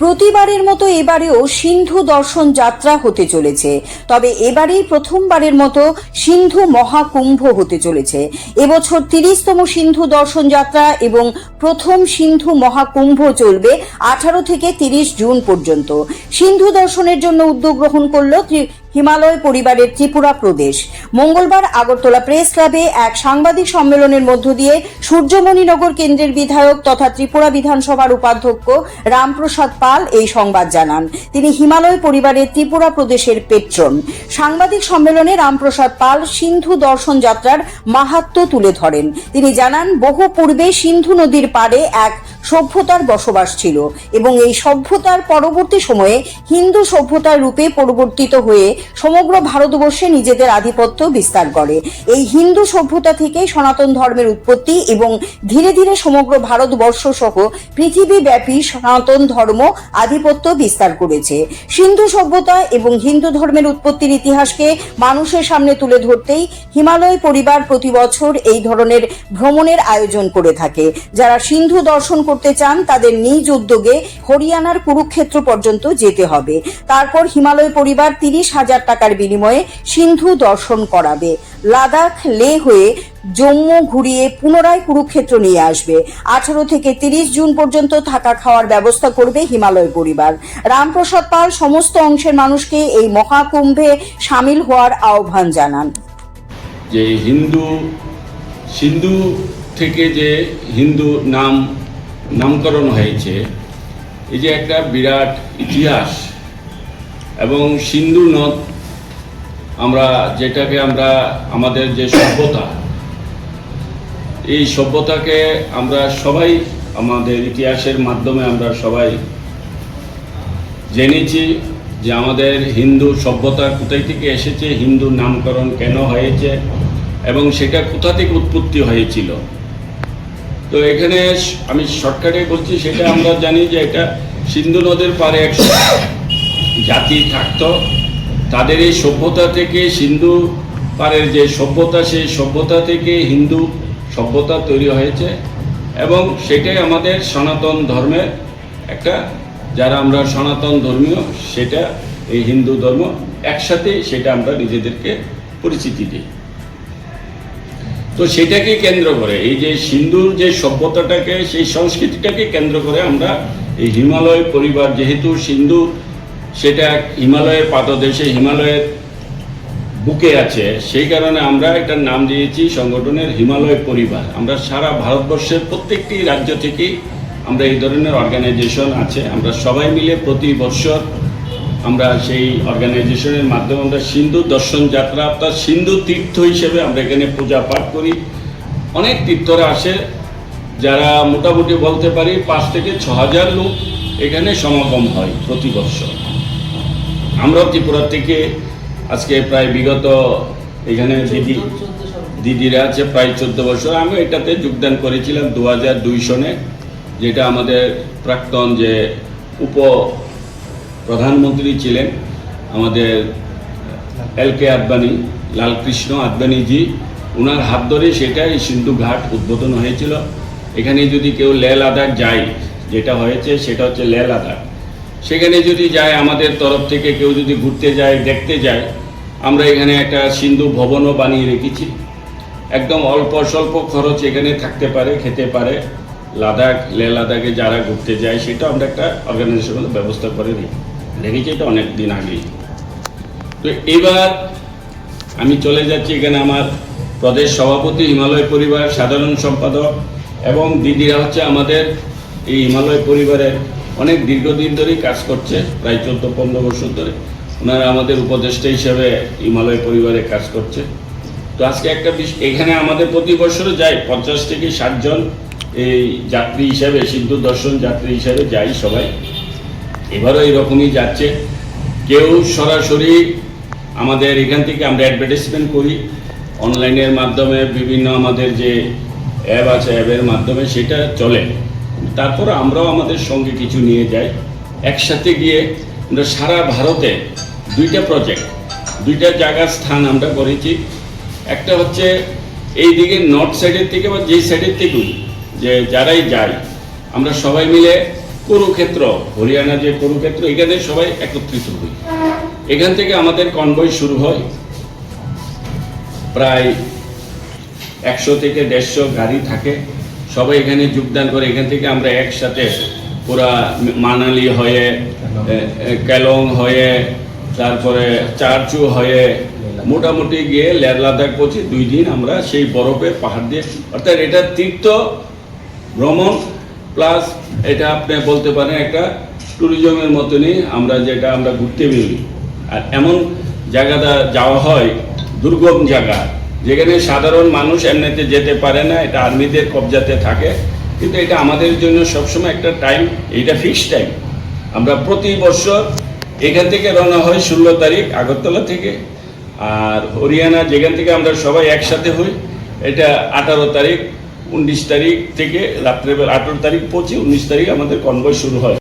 প্রতিবারের মতো এবারেও সিন্ধু দর্শন যাত্রা হতে চলেছে। তবে এবারেই প্রথমবারের মতো সিন্ধু মহাকুম্ভ হতে চলেছে। এবছর 30তম সিন্ধু দর্শন যাত্রা এবং প্রথম সিন্ধু মহাকুম্ভ চলবে 18 থেকে 30 জুন পর্যন্ত। সিন্ধু দর্শনের জন্য উদ্যোগ গ্রহণ করল হিমালয় পরিবারের ত্রিপুরা প্রদেশ। মঙ্গলবার আগরতলা প্রেস ক্লাবে এক সাংবাদিক সম্মেলনের মধ্য দিয়ে সূর্যমণিনগর কেন্দ্রের বিধায়ক তথা ত্রিপুরা বিধানসভার উপাধ্যক্ষ রামপ্রসাদ পাল এই সংবাদ জানান। তিনি হিমালয় পরিবারের ত্রিপুরা প্রদেশের পেট্রন। সাংবাদিক সম্মেলনে রামপ্রসাদ পাল সিন্ধু দর্শন যাত্রার মাহাত্ম্য তুলে ধরেন। তিনি জানান, বহু পূর্বে সিন্ধু নদীর পাড়ে এক সভ্যতার বসবাস ছিল এবং এই সভ্যতার পরবর্তী সময়ে হিন্দু সভ্যতার রূপে পরিবর্তিত হয়ে সমগ্র ভারতবর্ষে নিজেদের আধিপত্য বিস্তার করে। এই হিন্দু সভ্যতা থেকে সনাতন ধর্মের উৎপত্তি এবং ধীরে ধীরে সমগ্র ভারতবর্ষ সহ পৃথিবীব্যাপী সনাতন ধর্ম আধিপত্য বিস্তার করেছে। সিন্ধু সভ্যতা এবং হিন্দু ধর্মের উৎপত্তির ইতিহাসকে মানুষের সামনে তুলে ধরতেই হিমালয় পরিবার প্রতি বছর এই ধরনের ভ্রমণের আয়োজন করে থাকে। যারা সিন্ধু দর্শন করতে চান তাদের নিজ উদ্যোগে হরিয়ানার কুরুক্ষেত্র পর্যন্ত যেতে হবে। তারপর হিমালয় পরিবার 30,000 টাকার বিনিময়ে সিন্ধু দর্শন করাবে। লাদাখ লে হয়ে জম্মু ঘুরিয়ে পুনরায় কুরুক্ষেত্র নিয়ে আসবে। 18 থেকে 30 জুন পর্যন্ত থাকা খাওয়ার ব্যবস্থা করবে হিমালয় পরিবার। রামপ্রসাদ পাল সমস্ত অংশের মানুষকে এই মহাকুম্ভে সামিল হওয়ার আহ্বান জানান। যে সিন্ধু থেকে যে হিন্দু নামকরণ হয়েছে, এই যে একটা বিরাট ইতিহাস এবং সিন্ধু নদ যেটাকে আমরা আমাদের যে সভ্যতা, এই সভ্যতাকে আমরা সবাই আমাদের ইতিহাসের মাধ্যমে আমরা সবাই জেনেছি যে আমাদের হিন্দু সভ্যতা কোথায় থেকে এসেছে, হিন্দু নামকরণ কেন হয়েছে এবং সেটা কোথা থেকে উৎপত্তি হয়েছিল। তো এখানে আমি শর্টকাটে বলছি, সেটা আমরা জানি যে এটা সিন্ধু নদের পারে এক জাতি থাকতো। তাদের এই সভ্যতা থেকে সিন্ধু পারের যে সভ্যতা, সেই সভ্যতা থেকে হিন্দু সভ্যতা তৈরি হয়েছে এবং সেটাই আমাদের সনাতন ধর্মের একটা, যারা আমরা সনাতন ধর্মীয়, সেটা এই হিন্দু ধর্ম একসাথে সেটা আমরা নিজেদেরকে পরিচিতি দিই। তো সেটাকে কেন্দ্র করে এই যে সিন্ধুর যে সভ্যতাটাকে, সেই সংস্কৃতিটাকে কেন্দ্র করে আমরা এই হিমালয় পরিবার, যেহেতু সিন্ধু সেটা হিমালয়ের পাদদেশে, হিমালয়ের বুকে আছে, সেই কারণে আমরা এটার নাম দিয়েছি সংগঠনের হিমালয় পরিবার। আমরা সারা ভারতবর্ষের প্রত্যেকটি রাজ্য থেকেই আমরা এই ধরনের অর্গানাইজেশন আছে। আমরা সবাই মিলে প্রতি বছর আমরা সেই অর্গানাইজেশনের মাধ্যমে আমরা সিন্ধু দর্শন যাত্রা, অর্থাৎ সিন্ধু তীর্থ হিসেবে আমরা এখানে পূজা পাঠ করি। অনেক তীর্থরা আসে, যারা মোটামুটি বলতে পারি 5 থেকে 6,000 লোক এখানে সমাগম হয় প্রতি বছর। আমরা ত্রিপুরা থেকে আজকে প্রায় বিগত এখানে দিদিরা আছে প্রায় 14 বছর। আমি এটাতে যোগদান করেছিলাম 2002 সনে, যেটা আমাদের প্রাক্তন যে প্রধানমন্ত্রী ছিলেন আমাদের LK আদবানি, লালকৃষ্ণ আদবানিজি, ওনার হাত ধরে সেটা এই সিন্ধু ঘাট উদ্বোধন হয়েছিল। এখানে যদি কেউ লে লাদাখ যায়, যেটা হয়েছে সেটা হচ্ছে লে লাদাখ, সেখানে যদি যায় আমাদের তরফ থেকে কেউ যদি ঘুরতে যায়, দেখতে যায়, আমরা এখানে একটা সিন্ধু ভবনও বানিয়ে রেখেছি। একদম অল্প স্বল্প খরচ এখানে থাকতে পারে, খেতে পারে। লে লাদাখে যারা ঘুরতে যায়, সেটা আমরা একটা অর্গানাইজেশনের ব্যবস্থা করে রেখেছি, এটা অনেক দিন আগেই। তো এবার আমি চলে যাচ্ছি, এখানে আমার প্রদেশ সভাপতি, হিমালয় পরিবার সাধারণ সম্পাদক এবং দিদিরা হচ্ছে আমাদের এই হিমালয় পরিবারের অনেক দীর্ঘদিন ধরেই কাজ করছে, প্রায় 14-15 বছর ধরে। ওনারা আমাদের উপদেষ্টা হিসেবে হিমালয় পরিবারে কাজ করছে। তো আজকে একটা এখানে আমাদের প্রতি বছরও যায় 50 থেকে 60 জন এই যাত্রী হিসাবে, সিন্ধু দর্শন যাত্রী হিসাবে যাই সবাই। এবারও এইরকমই যাচ্ছে। কেউ সরাসরি আমাদের এখান থেকে আমরা অ্যাডভার্টাইজমেন্ট করি অনলাইনের মাধ্যমে, বিভিন্ন আমাদের যে অ্যাপ আছে, অ্যাপের মাধ্যমে সেটা চলে। তারপর আমরাও আমাদের সঙ্গে কিছু নিয়ে যাই। একসাথে গিয়ে আমরা সারা ভারতে 2টা প্রজেক্ট, 2টা জায়গার স্থান আমরা করেছি। একটা হচ্ছে এই দিকে নর্থ সাইডের থেকে বা যেই সাইডের থেকেই যে যারাই যায়, আমরা সবাই মিলে কুরুক্ষেত্র, হরিয়ানা যে কুরুক্ষেত্র, এখানে সবাই একত্রিত হই। এখান থেকে আমাদের কনভয় শুরু হয়। প্রায় 100 থেকে 150 গাড়ি থাকে, সবাই এখানে যোগদান করে। এখান থেকে আমরা একসাথে পুরা মানালি হয়ে, ক্যালং হয়ে, তারপরে চারচু হয়ে মোটামুটি গিয়ে লেহ লাদাখ পৌঁছে 2 দিন আমরা সেই বরফের পাহাড় দিয়ে, অর্থাৎ এটা তীর্থ ভ্রমণ প্লাস এটা আপনি বলতে পারেন একটা ট্যুরিজমের মতনই আমরা ঘুরতে বেরোই। আর এমন জায়গাটা যাওয়া হয়, দুর্গম জায়গা, যেখানে সাধারণ মানুষ এমনিতে যেতে পারে না, এটা আর্মিদের কবজাতে থাকে। কিন্তু এটা আমাদের জন্য সবসময় একটা টাইম, এইটা ফিক্সড টাইম। আমরা প্রতি বছর এখান থেকে রওনা হয় 16 তারিখ আগরতলা থেকে। আর হরিয়ানা যেখান থেকে আমরা সবাই একসাথে হই, এটা 18 তারিখ 19 তারিখ থেকে রাত্রেবেলা 18 তারিখ পৌঁছে 19 তারিখ আমাদের কনভয় শুরু হয়।